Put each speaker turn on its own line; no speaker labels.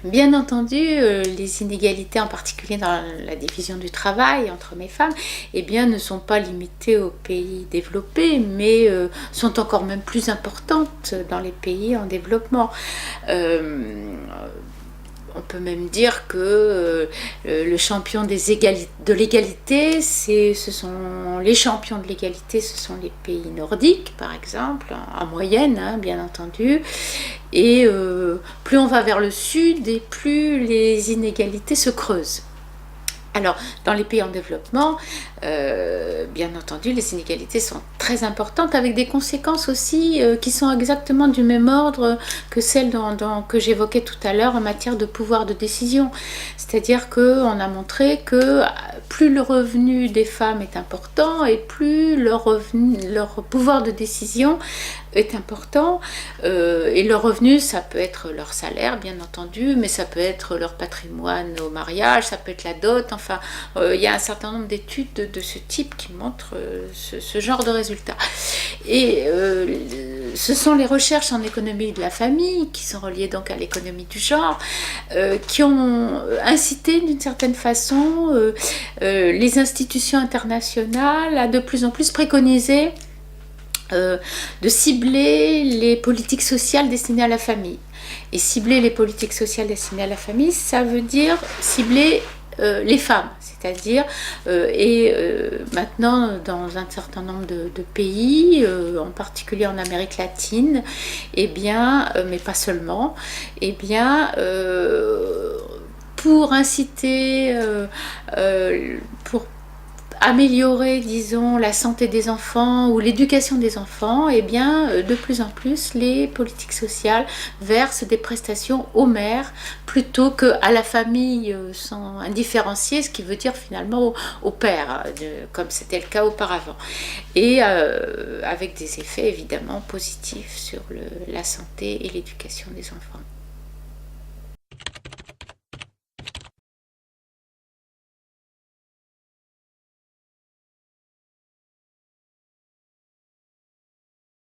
Bien entendu, les inégalités, en particulier dans la division du travail entre hommes et femmes, eh bien, ne sont pas limitées aux pays développés, mais sont encore même plus importantes dans les pays en développement. On peut même dire que le champion de l'égalité, ce sont les champions de l'égalité, ce sont les pays nordiques, par exemple, en moyenne, hein, bien entendu. Et plus on va vers le sud, et plus les inégalités se creusent. Alors, dans les pays en développement, bien entendu, les inégalités sont très importantes, avec des conséquences aussi qui sont exactement du même ordre que celles que j'évoquais tout à l'heure en matière de pouvoir de décision. C'est-à-dire qu'on a montré que plus le revenu des femmes est important et plus leur pouvoir de décision est important. Et leur revenu, ça peut être leur salaire, bien entendu, mais ça peut être leur patrimoine au mariage, ça peut être la dot. Enfin, il y a un certain nombre d'études de ce type qui montrent ce genre de résultats. Et ce sont les recherches en économie de la famille, qui sont reliées donc à l'économie du genre, qui ont incité d'une certaine façon les institutions internationales à de plus en plus préconiser de cibler les politiques sociales destinées à la famille. Et cibler les politiques sociales destinées à la famille, ça veut dire cibler les femmes, c'est-à-dire, maintenant dans un certain nombre de pays, en particulier en Amérique latine, eh bien, mais pas seulement, eh bien, pour inciter, pour améliorer, disons, la santé des enfants ou l'éducation des enfants, eh bien, de plus en plus, les politiques sociales versent des prestations aux mères plutôt qu'à la famille sans indifférencier, ce qui veut dire finalement au père, comme c'était le cas auparavant. Et avec des effets évidemment positifs sur la santé et l'éducation des enfants.